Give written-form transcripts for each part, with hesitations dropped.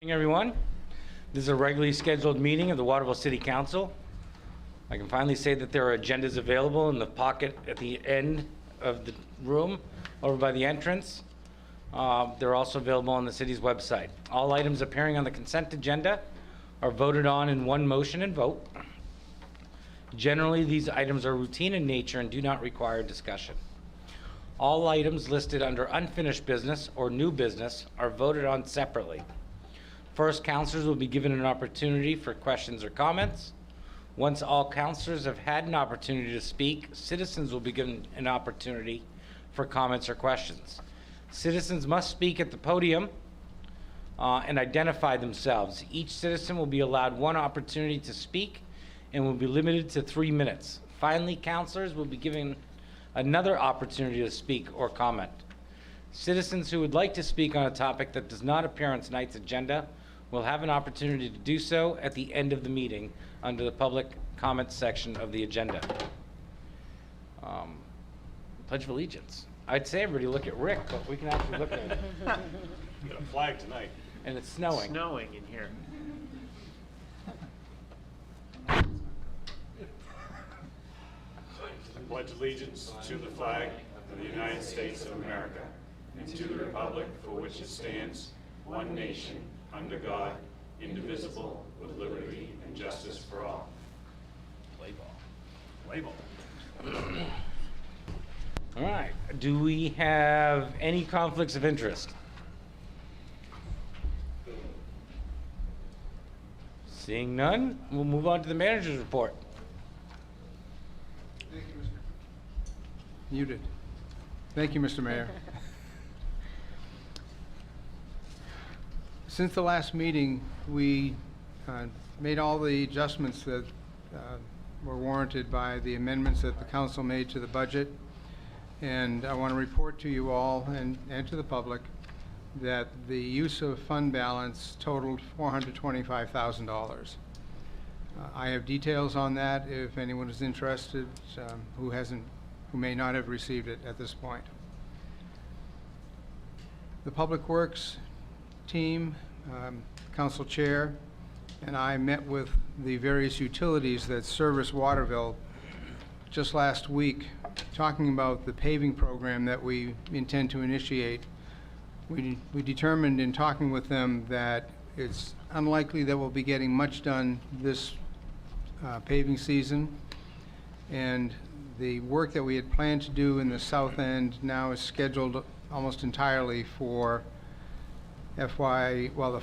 Good morning, everyone. This is a regularly scheduled meeting of the Waterville City Council. I can finally say that there are agendas available in the pocket at the end of the room over by the entrance. They're also available on the city's website. All items appearing on the consent agenda are voted on in one motion and vote. Generally, these items are routine in nature and do not require discussion. All items listed under unfinished business or new business are voted on separately. First, councilors will be given an opportunity for questions or comments. Once all councilors have had an opportunity to speak, citizens will be given an opportunity for comments or questions. Citizens must speak at the podium and identify themselves. Each citizen will be allowed one opportunity to speak and will be limited to 3 minutes. Finally, councilors will be given another opportunity to speak or comment. Citizens who would like to speak on a topic that does not appear on tonight's agenda will have an opportunity to do so at the end of the meeting under the public comment section of the agenda. Pledge of Allegiance. I'd say everybody look at Rick, but we can actually look at it. We got a flag tonight. And it's snowing. Snowing in here. I pledge allegiance to the flag of the United States of America and to the republic for which it stands, one nation, under God, indivisible, with liberty and justice for all. Play ball. Play ball. All right. Do we have any conflicts of interest? Seeing none, we'll move on to the manager's report. Thank you, Mr. Muted. Thank you, Mr. Mayor. Since the last meeting, we made all the adjustments that were warranted by the amendments that the council made to the budget. And I want to report to you all and to the public that the use of fund balance totaled $425,000. I have details on that if anyone is interested who may not have received it at this point. The Public Works team, council chair, and I met with the various utilities that service Waterville just last week, talking about the paving program that we intend to initiate. We determined in talking with them that it's unlikely that we'll be getting much done this paving season, and the work that we had planned to do in the south end now is scheduled almost entirely for the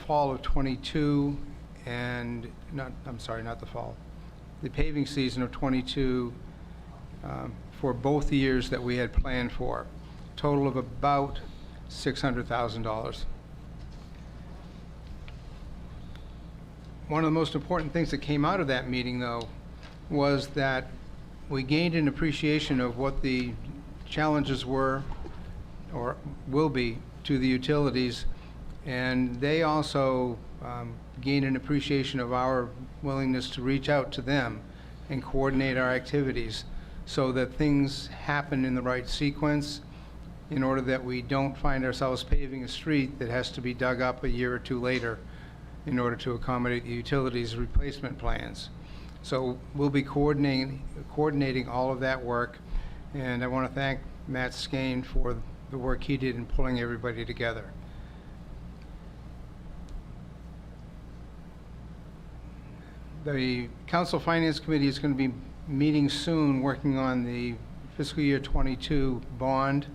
fall of 22 and not the fall, the paving season of 22 for both years that we had planned for, total of about $600,000. One of the most important things that came out of that meeting, though, was that we gained an appreciation of what the challenges were or will be to the utilities, and they also gained an appreciation of our willingness to reach out to them and coordinate our activities so that things happen in the right sequence, in order that we don't find ourselves paving a street that has to be dug up a year or two later in order to accommodate the utilities' replacement plans. So we'll be coordinating all of that work, and I want to thank Matt Skane for the work he did in pulling everybody together. The Council Finance Committee is going to be meeting soon, working on the fiscal year 22 bond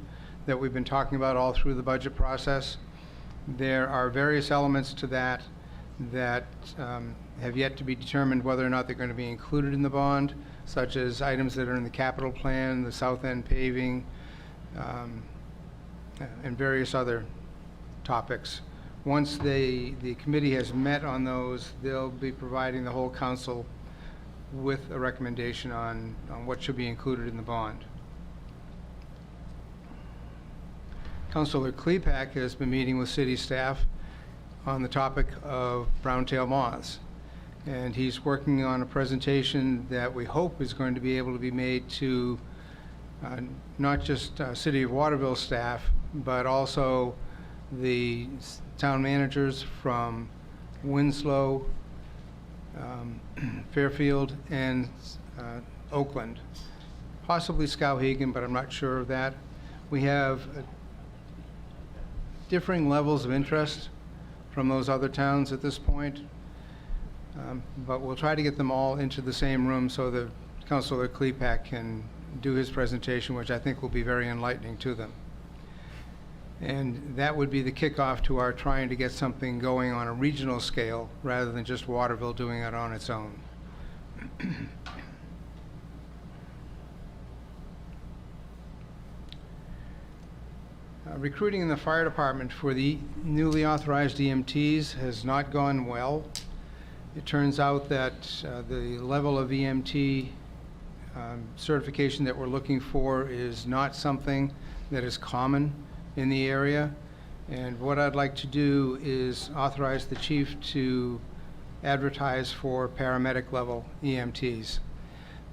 that we've been talking about all through the budget process. There are various elements to that have yet to be determined whether or not they're going to be included in the bond, such as items that are in the capital plan, the south end paving, and various other topics. Once the committee has met on those, they'll be providing the whole council with a recommendation on what should be included in the bond. Councilor Klepak has been meeting with city staff on the topic of brown-tailed moths, and he's working on a presentation that we hope is going to be able to be made to not just City of Waterville staff, but also the town managers from Winslow, Fairfield, and Oakland. Possibly Skowhegan, but I'm not sure of that. We have differing levels of interest from those other towns at this point, but we'll try to get them all into the same room so that Councilor Klepak can do his presentation, which I think will be very enlightening to them. And that would be the kickoff to our trying to get something going on a regional scale rather than just Waterville doing it on its own. Recruiting in the fire department for the newly authorized EMTs has not gone well. It turns out that the level of EMT certification that we're looking for is not something that is common in the area. And what I'd like to do is authorize the chief to advertise for paramedic level EMTs.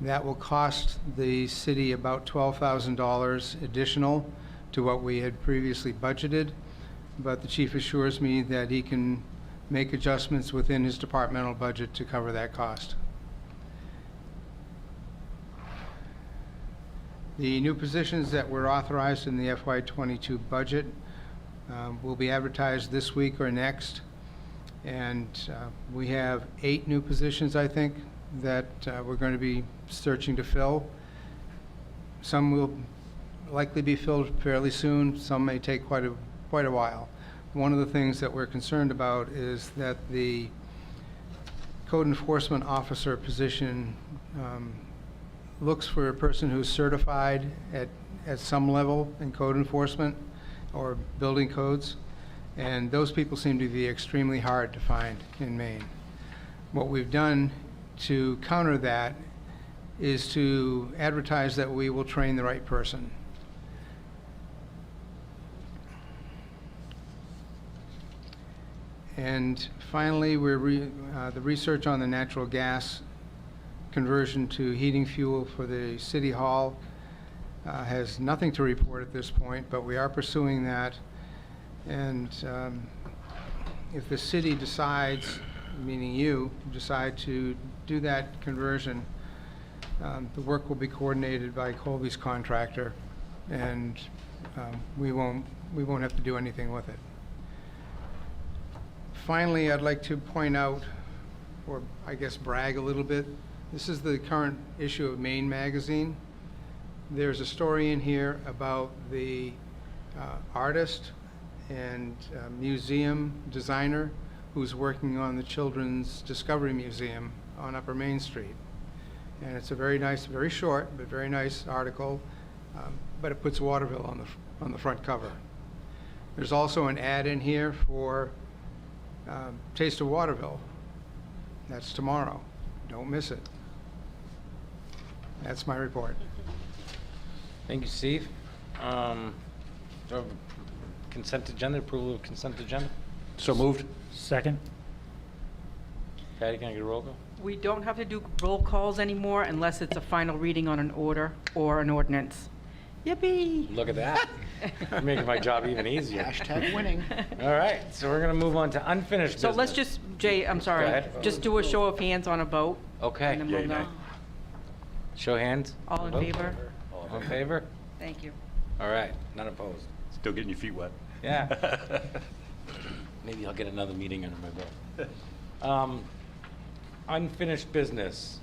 That will cost the city about $12,000 additional to what we had previously budgeted, but the chief assures me that he can make adjustments within his departmental budget to cover that cost. The new positions that were authorized in the FY22 budget will be advertised this week or next, and we have 8 new positions, I think, that we're going to be searching to fill. Some will likely be filled fairly soon. Some may take quite a while. One of the things that we're concerned about is that the code enforcement officer position looks for a person who's certified at some level in code enforcement or building codes, and those people seem to be extremely hard to find in Maine. What we've done to counter that is to advertise that we will train the right person. And finally, the research on the natural gas conversion to heating fuel for the city hall has nothing to report at this point, but we are pursuing that. And if the city decides, meaning you, decide to do that conversion, the work will be coordinated by Colby's contractor, and we won't have to do anything with it. Finally, I'd like to point out, or I guess brag a little bit, this is the current issue of Maine Magazine. There's a story in here about the artist and museum designer who's working on the Children's Discovery Museum on Upper Main Street. And it's a very nice, very short, but very nice article, but it puts Waterville on the front cover. There's also an ad in here for Taste of Waterville. That's tomorrow. Don't miss it. That's my report. Thank you, Steve. Do I have consent agenda, approval of consent agenda? So moved. Second. Patty, can I get a roll call? We don't have to do roll calls anymore unless it's a final reading on an order or an ordinance. Yippee! Look at that. You're making my job even easier. Hashtag winning. All right, so we're gonna move on to unfinished So business. let's just, Jay, I'm sorry, Go ahead. just do a show of hands on a vote. Okay. And then we'll Yay, know. nay. Show hands. All in Vote. favor? All in favor? Thank you. All right, none opposed. Still getting your feet wet. Yeah. Maybe I'll get another meeting under my belt. Unfinished business.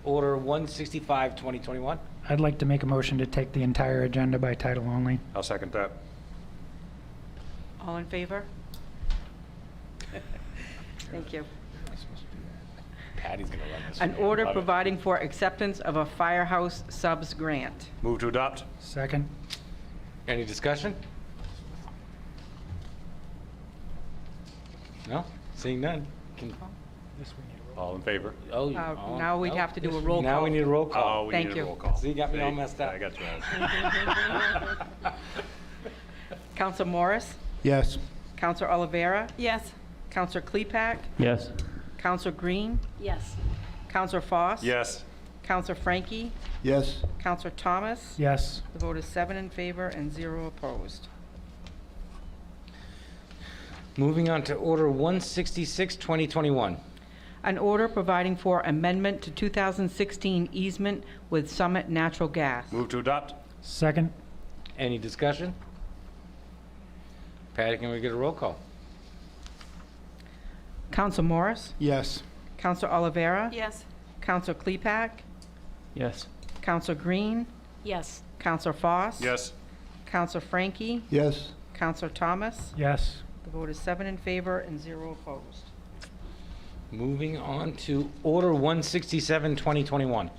Order 165, 2021. I'd like to make a motion to take the entire agenda by title only. I'll second that. All in favor? Thank you. Patty's gonna run this. An one. order Love it. providing for acceptance of a firehouse subs grant. Move to adopt. Second. Any discussion? No? Seeing none? Can- All in favor? Oh, Now we'd oh, have to do a yes, roll Now we call. need a roll call. Oh, we Thank need you. a roll call. See, you got me all See? messed up. I got you. Counselor Morris? Yes. Counselor Oliveira? Yes. Counselor Klepak? Yes. Counselor Green? Yes. Counselor Foss? Yes. Counselor Frankie? Yes. Counselor Thomas? Yes. The vote is 7 in favor and 0 opposed. Moving on to Order 166, 2021. An order providing for amendment to 2016 easement with Summit Natural Gas. Move to adopt. Second. Any discussion? Patty, can we get a roll call? Counsel Morris? Yes. Counsel Olivera? Yes. Counsel Klepak? Yes. Counsel Green? Yes. Counsel Foss? Yes. Counsel Frankie? Yes. Counsel Thomas? Yes. The vote is 7 in favor and 0 opposed. Moving on to Order 167, 2021.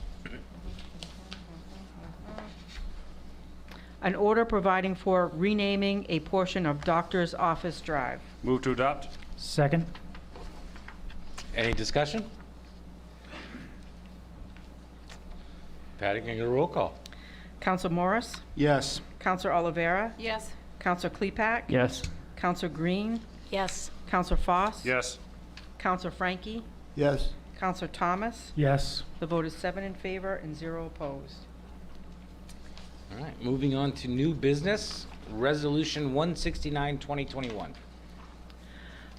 An order providing for renaming a portion of Doctor's Office Drive. Move to adopt. Second. Any discussion? Patty, can I get a roll call? Counsel Morris? Yes. Counsel Olivera? Yes. Counsel Klepak? Yes. Counsel Green? Yes. Counsel Foss? Yes. Counsel Frankie? Yes. Counsel Thomas? Yes. The vote is 7 in favor and 0 opposed. All right, moving on to new business, Resolution 169, 2021.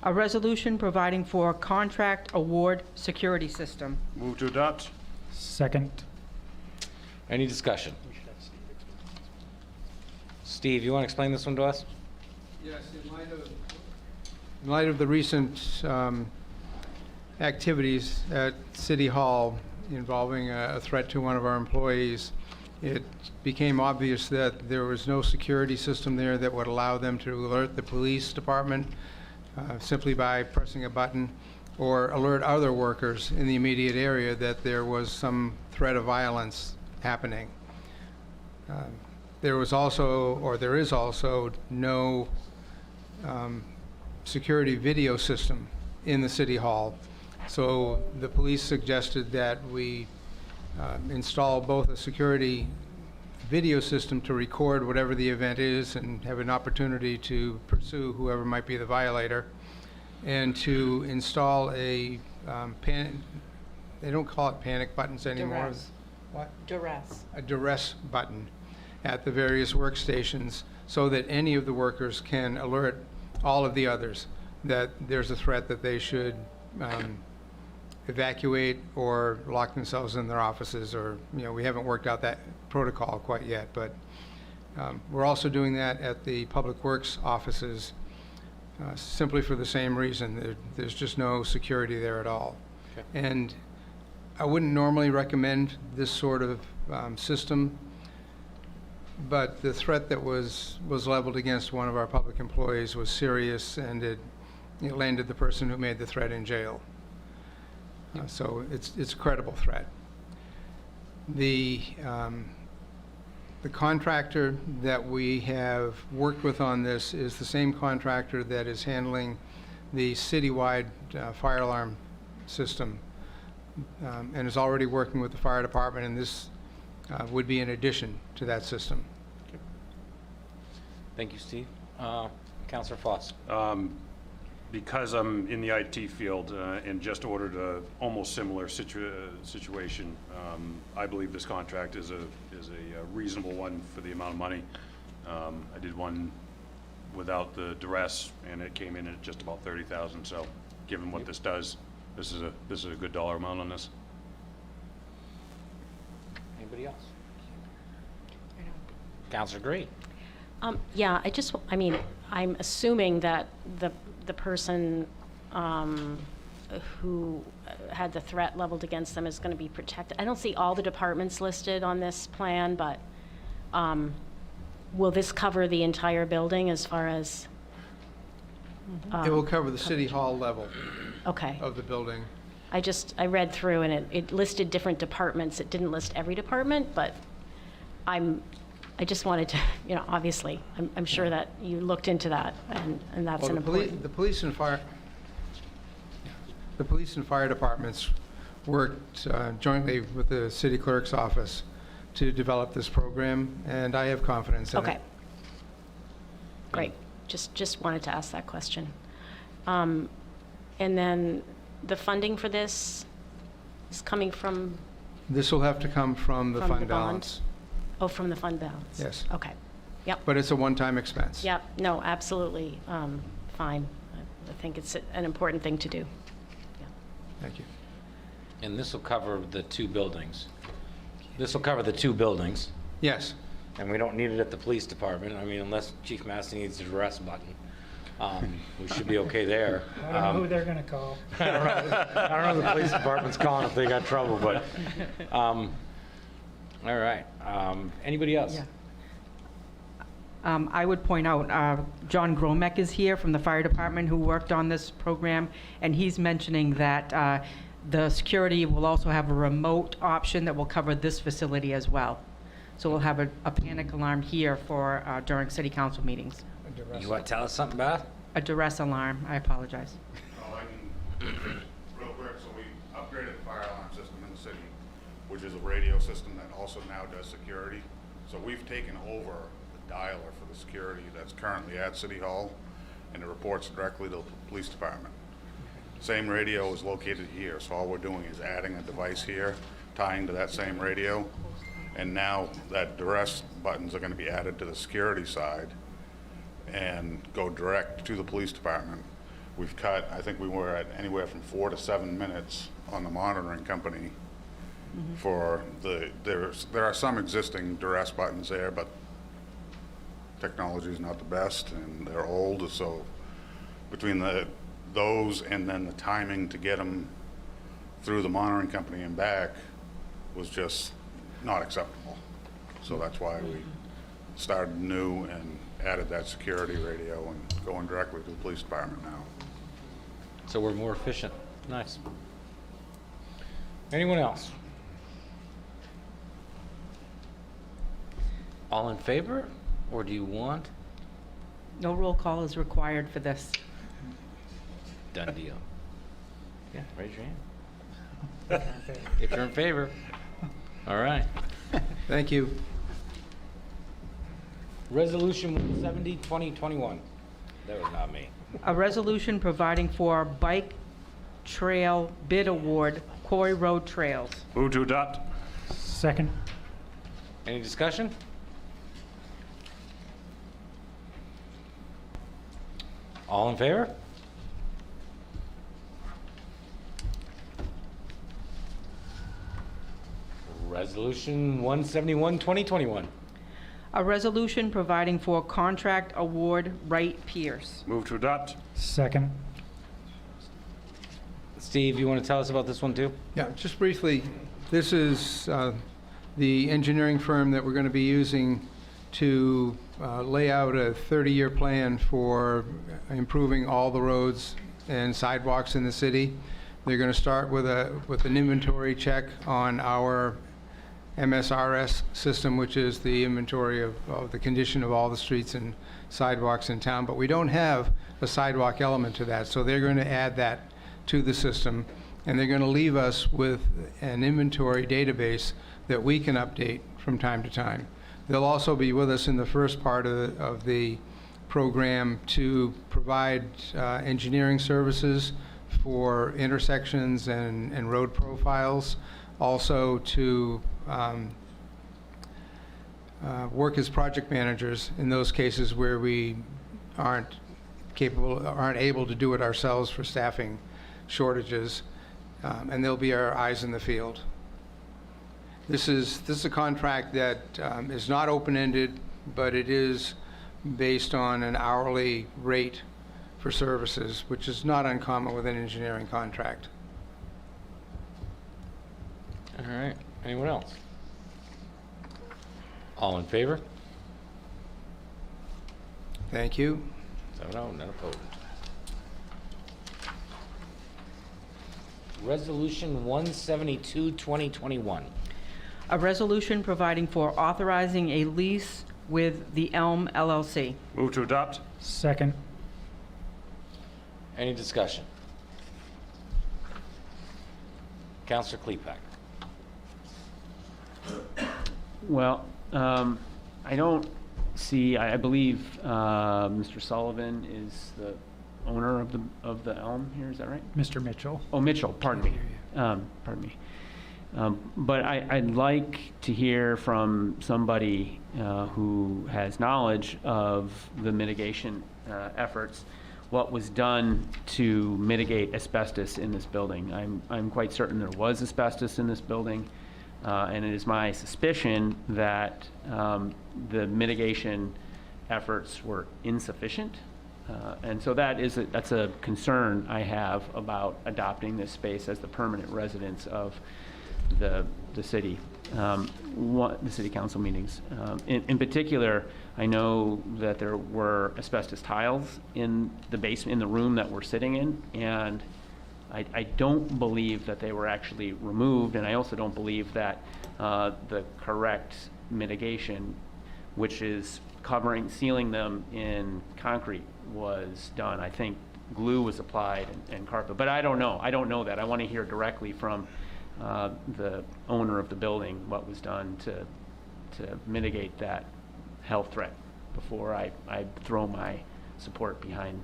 A resolution providing for contract award security system. Move to adopt. Second. Any discussion? Steve, you want to explain this one to us? Yes, in light of the recent activities at City Hall involving a threat to one of our employees, it became obvious that there was no security system there that would allow them to alert the police department simply by pressing a button, or alert other workers in the immediate area that there was some threat of violence happening. There was also, or there is also, no security video system in the City Hall. So the police suggested that we install both a security video system to record whatever the event is and have an opportunity to pursue whoever might be the violator, and to install a they don't call it panic buttons anymore. Duress. What? Duress. A duress button at the various workstations, so that any of the workers can alert all of the others that there's a threat, that they should evacuate or lock themselves in their offices, or, we haven't worked out that protocol quite yet, but we're also doing that at the Public Works offices, simply for the same reason. There's just no security there at all. Okay. And I wouldn't normally recommend this sort of system, but the threat that was leveled against one of our public employees was serious, and it landed the person who made the threat in jail. So it's a credible threat. The contractor that we have worked with on this is the same contractor that is handling the citywide fire alarm system, and is already working with the fire department, and this would be in addition to that system. Thank you, Steve. Counselor Foss. Because I'm in the IT field and just ordered a almost similar situation, I believe this contract is a reasonable one for the amount of money. I did one without the duress, and it came in at just about $30,000. So, given what this does, this is a good dollar amount on this. Anybody else? Counselor Green. Yeah, I'm assuming that the person who had the threat leveled against them is going to be protected. I don't see all the departments listed on this plan, but will this cover the entire building as far as? It will cover the City Hall level Okay. of the building. I read through, and it listed different departments. It didn't list every department, but I just wanted to, obviously, I'm sure that you looked into that, and that's Well, an important. the police and fire departments worked jointly with the city clerk's office to develop this program, and I have confidence in it. Okay. Great. Just wanted to ask that question. And then the funding for this is coming from? This will have to come from the From the fund bond? balance. Oh, from the fund balance? Yes. Okay. Yep. But it's a one-time expense. Yep. No, absolutely. Fine. I think it's an important thing to do. Thank you. And this will cover the two buildings. This will cover the two buildings, Yes. and we don't need it at the police department. I mean, unless Chief Massey needs the arrest button. We should be okay there. I don't know who they're going to call. I don't know if the police department's calling if they got trouble, but, all right. Anybody else? Yeah. I would point out, John Gromek is here from the fire department who worked on this program, and he's mentioning that the security will also have a remote option that will cover this facility as well. So we'll have a panic alarm here for during city council meetings. You want to tell us something, Beth? A duress alarm, I apologize. Oh, I can, real quick, so we upgraded the fire alarm system in the city, which is a radio system that also now does security. So we've taken over the dialer for the security that's currently at City Hall, and it reports directly to the police department. Same radio is located here, so all we're doing is adding a device here, tying to that same radio, and now that duress buttons are gonna be added to the security side and go direct to the police department. We've cut, I think we were at anywhere from 4 to 7 minutes on the monitoring company for there are some existing duress buttons there, but technology is not the best and they're old, so between those and then the timing to get them through the monitoring company and back was just not acceptable. So that's why we started new and added that security radio and going directly to the police department now. So we're more efficient. Nice. Anyone else? All in favor, or do you want? No roll call is required for this. Done deal. Yeah, raise your hand. If you're in favor. All right. Thank you. Resolution 170, 2021. That was not me. A resolution providing for bike trail bid award, Quarry Road Trails. Move to adopt. Second. Any discussion? All in favor? Resolution 171, 2021. A resolution providing for contract award Wright Pierce. Move to adopt. Second. Steve, you want to tell us about this one too? Yeah, just briefly, this is the engineering firm that we're going to be using to lay out a 30-year plan for improving all the roads and sidewalks in the city. They're going to start with an inventory check on our MSRS system, which is the inventory of the condition of all the streets and sidewalks in town. But we don't have a sidewalk element to that, so they're going to add that to the system, and they're going to leave us with an inventory database that we can update from time to time. They'll also be with us in the first part of the program to provide engineering services for intersections and road profiles, also to work as project managers in those cases where we aren't able to do it ourselves for staffing shortages, and they'll be our eyes in the field. This is a contract that is not open-ended, but it is based on an hourly rate for services, which is not uncommon with an engineering contract. All right. Anyone else? All in favor? Thank you. 7-0, none opposed. Resolution 172, 2021. A resolution providing for authorizing a lease with the Elm LLC. Move to adopt. Second. Any discussion? Counselor Klepak. Well, I don't see, I believe Mr. Sullivan is the owner of the Elm here, is that right? Mr. Mitchell. Oh, Mitchell, pardon me. Pardon me. But I'd like to hear from somebody who has knowledge of the mitigation efforts. what was done to mitigate asbestos in this building. I'm quite certain there was asbestos in this building, and it is my suspicion that the mitigation efforts were insufficient. And so that's a concern I have about adopting this space as the permanent residence of the city, the city council meetings. In particular, I know that there were asbestos tiles in the basement, in the room that we're sitting in, and I don't believe that they were actually removed, and I also don't believe that the correct mitigation, which is sealing them in concrete, was done. I think glue was applied and carpet, but I don't know. I don't know that. I want to hear directly from the owner of the building what was done to mitigate that health threat before I throw my support behind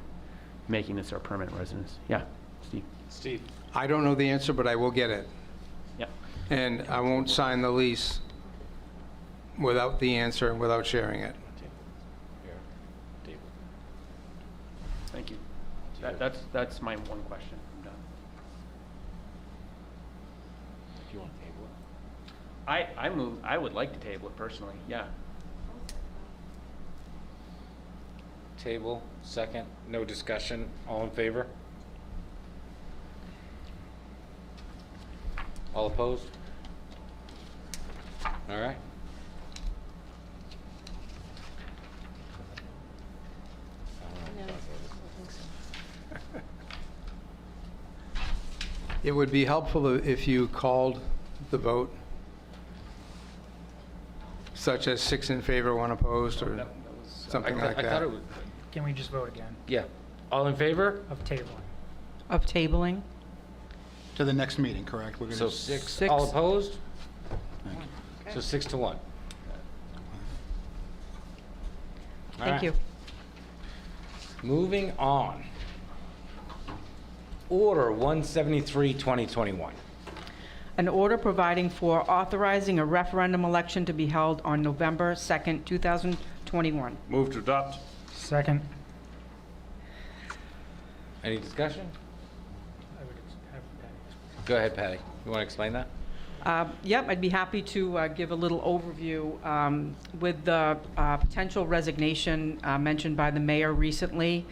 making this our permanent residence. Yeah, Steve. Steve? I don't know the answer, but I will get it. Yeah. And I won't sign the lease without the answer and without sharing it. Thank you. That's my one question. I'm done. If you want to table it. I would like to table it personally. Yeah. Table, second, no discussion, all in favor? All opposed? All right. It would be helpful if you called the vote, such as 6 in favor, 1 opposed, or something like I thought it that. was, Can we just vote again yeah. All in favor? of tabling? Of tabling? To the next meeting, correct? We're So gonna, 6, all opposed? So 6 to 1. All Thank right. you. Moving on. Order 173, 2021. An order providing for authorizing a referendum election to be held on November 2nd, 2021. Move to adopt. Second. Any discussion? I would have Patty. Go ahead, Patty. You want to explain that? Yep, I'd be happy to give a little overview with the potential resignation mentioned by the mayor recently.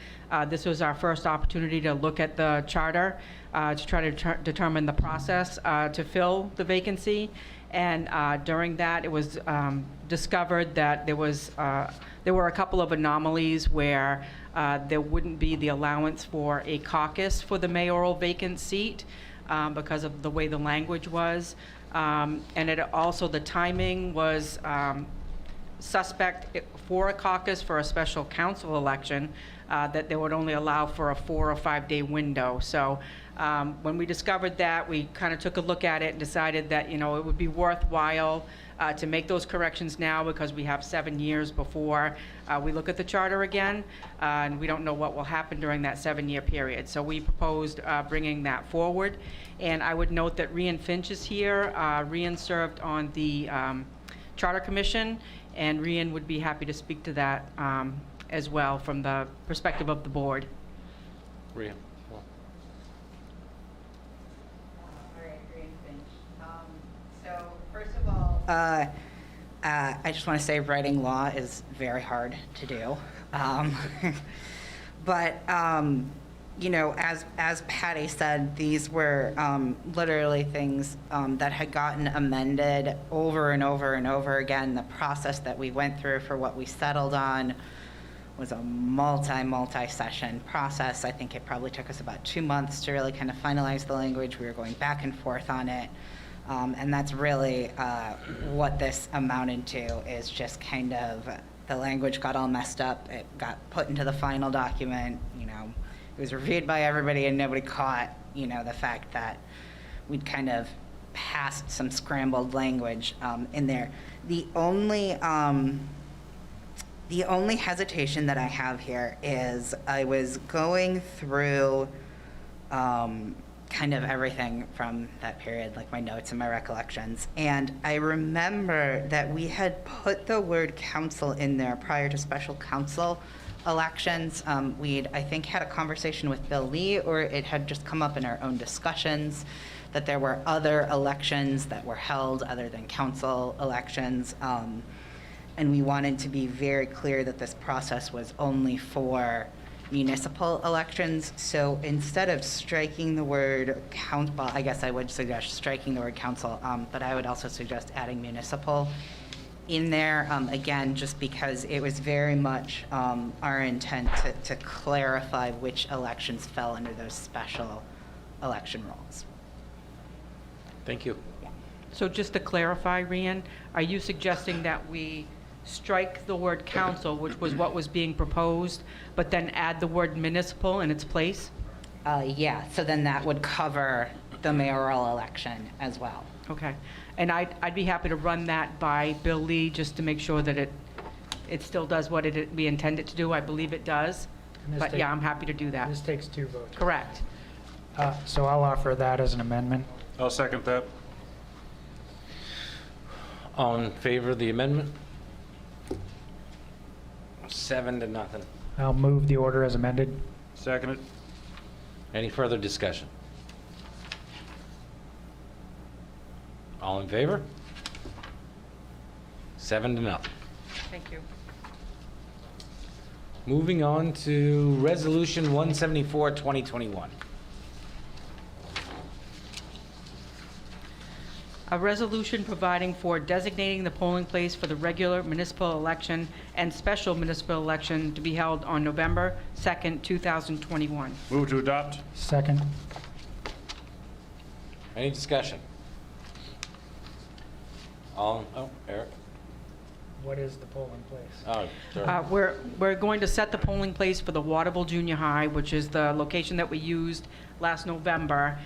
This was our first opportunity to look at the charter to try to determine the process to fill the vacancy. And during that, it was discovered that there were a couple of anomalies where there wouldn't be the allowance for a caucus for the mayoral vacant seat because of the way the language was. And it also, the timing was suspect for a caucus for a special council election, that they would only allow for a 4 or 5 day window. So when we discovered that, we kind of took a look at it and decided that, it would be worthwhile to make those corrections now, because we have 7 years before we look at the charter again, and we don't know what will happen during that 7-year period. So we proposed bringing that forward. And I would note that Rian Finch is here. Rian served on the Charter Commission, and Rian would be happy to speak to that as well from the perspective of the board. Rhea? All right, Green Finch. So first of all, I just want to say writing law is very hard to do. But, as Patty said, these were literally things that had gotten amended over and over and over again. The process that we went through for what we settled on was a multi-session process. I think it probably took us about 2 months to really kind of finalize the language. We were going back and forth on it. And that's really what this amounted to, is just kind of the language got all messed up. It got put into the final document. It was reviewed by everybody, and nobody caught, the fact that we'd kind of passed some scrambled language in there. The only hesitation that I have here is I was going through kind of everything from that period, like my notes and my recollections. And I remember that we had put the word council in there prior to special council elections. We'd, I think, had a conversation with Bill Lee, or it had just come up in our own discussions, that there were other elections that were held other than council elections. And we wanted to be very clear that this process was only for municipal elections. So instead of striking the word well, I guess I would suggest striking the word council, but I would also suggest adding municipal in there, again, just because it was very much our intent to clarify which elections fell under those special election rules. Thank you. So just to clarify, Rhian, are you suggesting that we strike the word council, which was what was being proposed, but then add the word municipal in its place? Yeah, so then that would cover the mayoral election as well. Okay. And I'd be happy to run that by Bill Lee, just to make sure that it still does what we intend it to do. I believe it does. And this But yeah, I'm happy to do that. This takes 2 votes. Correct. So I'll offer that as an amendment. I'll second that. All in favor of the amendment? 7-0. I'll move the order as amended. Second it. Any further discussion? All in favor? 7-0. Thank you. Moving on to Resolution 174, 2021. A resolution providing for designating the polling place for the regular municipal election and special municipal election to be held on November 2nd, 2021. Move to adopt. Second. Any discussion? Eric? What is the polling place? Oh, sure. We're going to set the polling place for the Waterville Junior High, which is the location that we used last November.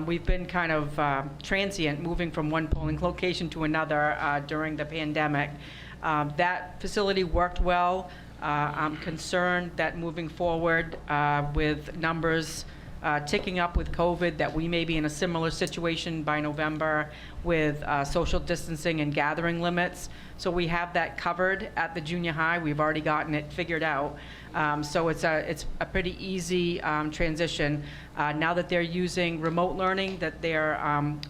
We've been kind of transient, moving from one polling location to another during the pandemic. That facility worked well. I'm concerned that moving forward with numbers ticking up with COVID, that we may be in a similar situation by November with social distancing and gathering limits. So we have that covered at the junior high. We've already gotten it figured out. So it's a pretty easy transition. Now that they're using remote learning, that they're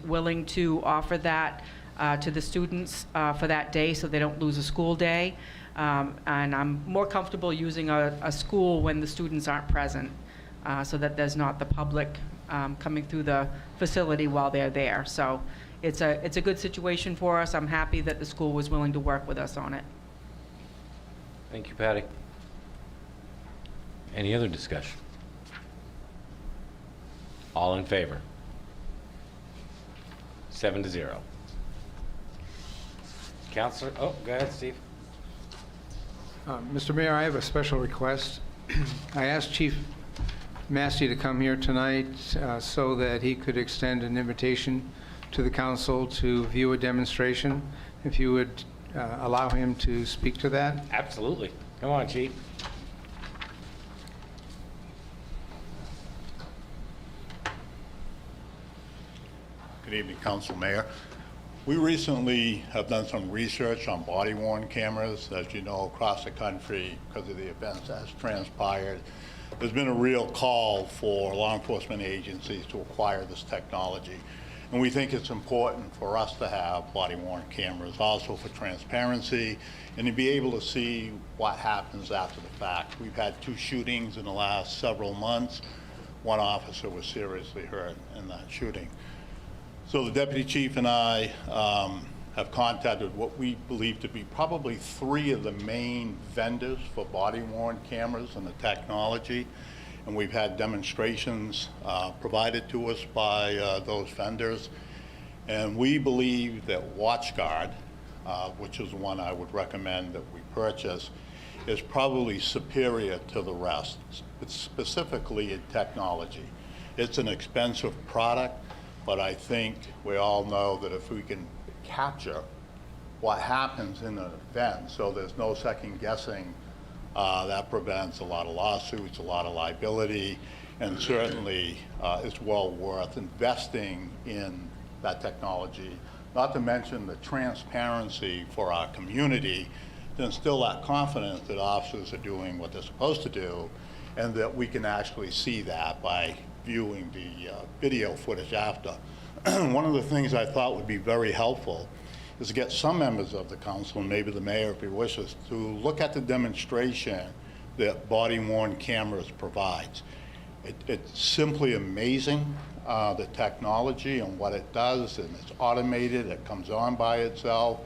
willing to offer that to the students for that day so they don't lose a school day. And I'm more comfortable using a school when the students aren't present, so that there's not the public coming through the facility while they're there. So it's a good situation for us. I'm happy that the school was willing to work with us on it. Thank you, Patty. Any other discussion? All in favor? 7-0. Counselor, go ahead, Steve. Mr. Mayor, I have a special request. I asked Chief Massey to come here tonight so that he could extend an invitation to the council to view a demonstration. If you would allow him to speak to that. Absolutely. Come on, Chief. Good evening, Council Mayor. We recently have done some research on body-worn cameras. As you know, across the country, because of the events that has transpired, there's been a real call for law enforcement agencies to acquire this technology. And we think it's important for us to have body-worn cameras, also for transparency, and to be able to see what happens after the fact. We've had 2 shootings in the last several months. 1 officer was seriously hurt in that shooting. So the deputy chief and I have contacted what we believe to be probably 3 of the main vendors for body-worn cameras and the technology. And we've had demonstrations provided to us by those vendors. And we believe that WatchGuard, which is the one I would recommend that we purchase, is probably superior to the rest. It's specifically in technology. It's an expensive product, but I think we all know that if we can capture what happens in an event, so there's no second guessing, that prevents a lot of lawsuits, a lot of liability, and certainly it's well worth investing in that technology, not to mention the transparency for our community to instill that confidence that officers are doing what they're supposed to do, and that we can actually see that by viewing the video footage after. One of the things I thought would be very helpful is to get some members of the council, and maybe the mayor if he wishes, to look at the demonstration that body-worn cameras provides. It's simply amazing, the technology and what it does, and it's automated, it comes on by itself.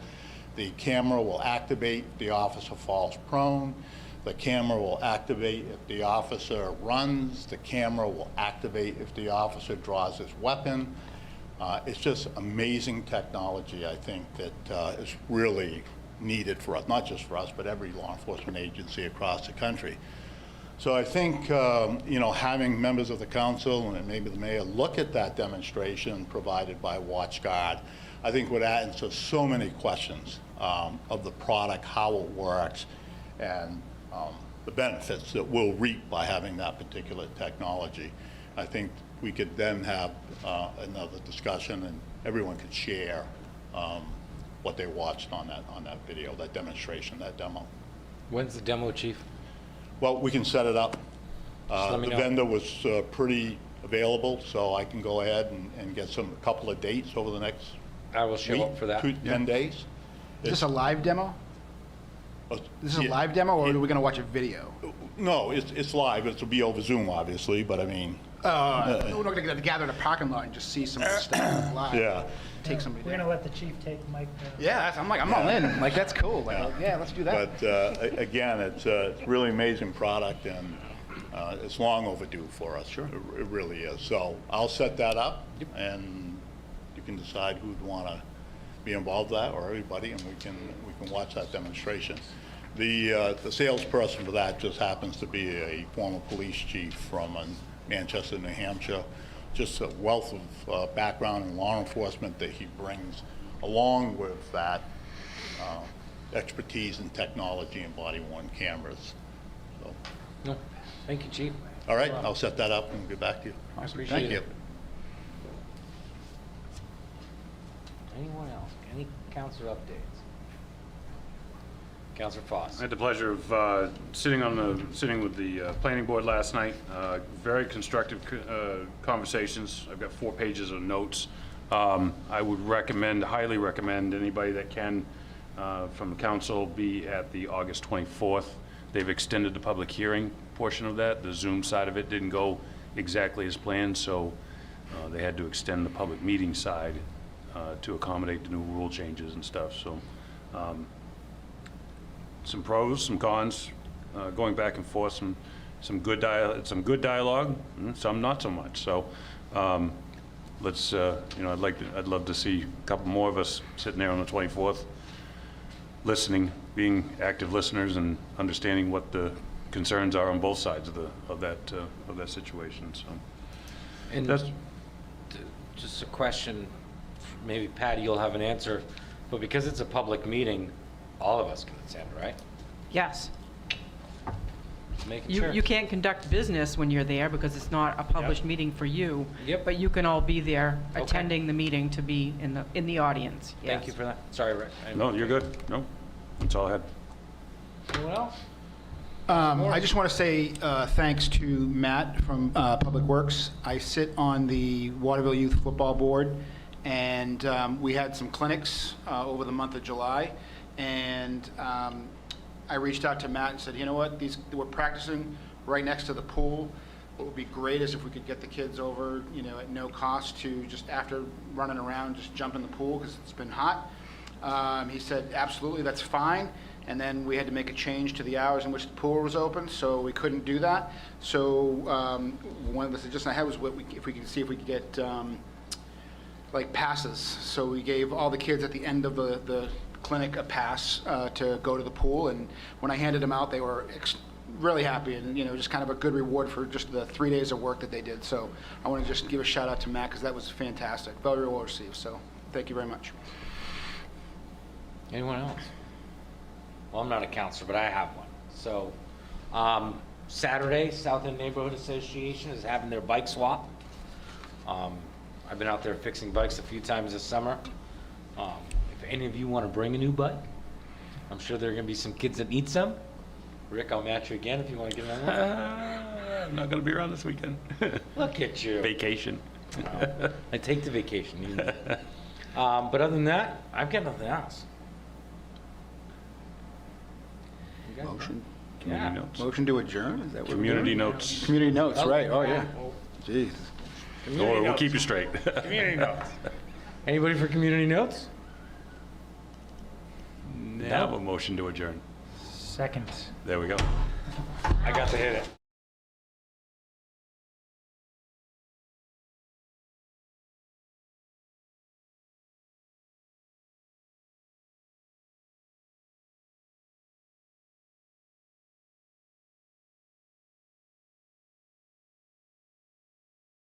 The camera will activate if the officer falls prone. The camera will activate if the officer runs. The camera will activate if the officer draws his weapon. It's just amazing technology, I think, that is really needed for us, not just for us, but every law enforcement agency across the country. So I think, having members of the council and maybe the mayor look at that demonstration provided by WatchGuard, I think would answer so many questions of the product, how it works, and the benefits that we'll reap by having that particular technology. I think we could then have another discussion, and everyone could share what they watched on that video, that demonstration, that demo. When's the demo, Chief? Well, we can set it up. let me The know. vendor was pretty available, so I can go ahead and get a couple of dates over the next I will show week, up for that. 10 days. Is this a live demo? This is a Yeah. live demo, or are we gonna watch a video? No, it's live. It'll be over Zoom, obviously, but I mean, We're not gonna gather in a parking lot and just see some of the stuff live. yeah. Take somebody We're there. gonna let the chief take Mike. Yeah, I'm all in. Like, that's cool. Like, Yeah. yeah, let's do that. But again, it's a really amazing product, and it's long overdue for us. Sure. It really is. So I'll set that up, and you can decide who'd want to be involved in that, or everybody, and we can watch that demonstration. The salesperson for that just happens to be a former police chief from Manchester, New Hampshire. Just a wealth of background in law enforcement that he brings, along with that expertise in technology and body-worn cameras. So, No, thank you, Chief. all right, I'll set that up and get back to you. I appreciate Thank it. you. Anyone else? Any council updates? Councilor Foss. I had the pleasure of sitting with the planning board last night. Very constructive conversations. I've got 4 pages of notes. I would highly recommend anybody that can from the council be at the August 24th. They've extended the public hearing portion of that. The Zoom side of it didn't go exactly as planned, so they had to extend the public meeting side to accommodate the new rule changes and stuff. So some pros, some cons, going back and forth, some good dialogue, some not so much. So let's, I'd love to see a couple more of us sitting there on the 24th, listening, being active listeners, and understanding what the concerns are on both sides of that situation. So And that's just a question, maybe Patty, you'll have an answer, but because it's a public meeting, all of us can attend, right? Yes. Just making sure. You can't conduct business when you're there because it's not a published meeting for you. Yep. But you can all be there Okay. attending the meeting to be in the audience. Thank Yes. you for that. Sorry, Rick. no, you're good. No, that's all I had. Anyone else? I just want to say thanks to Matt from Public Works. I sit on the Waterville Youth Football Board, and we had some clinics over the month of July. And I reached out to Matt and said, you know what, we're practicing right next to the pool. What would be great is if we could get the kids over, at no cost to just after running around, just jump in the pool because it's been hot. He said, absolutely, that's fine. And then we had to make a change to the hours in which the pool was open, so we couldn't do that. So one of the suggestions I had was if we could see if we could get like passes. So we gave all the kids at the end of the clinic a pass to go to the pool. And when I handed them out, they were really happy, and just kind of a good reward for just the 3 days of work that they did. So I want to just give a shout out to Matt because that was fantastic, very well received. So thank you very much. Anyone else? Well, I'm not a counselor, but I have one. So, Saturday, South End Neighborhood Association is having their bike swap. I've been out there fixing bikes a few times this summer. If any of you want to bring a new bike, I'm sure there are going to be some kids that need some. Rick, I'll match you again if you want to get on one. I'm not going to be around this weekend. Look at you. Vacation. Wow. I take the vacation. You know. But other than that, I've got nothing else. You guys? Motion. Yeah. Community notes. Motion to adjourn? Is that what we're Community doing? notes. Community notes, right. Oh, yeah. Jeez. Don't worry, we'll keep you straight. Community notes. Anybody for community notes? Now a motion to adjourn. Second. There we go. I got to hit it.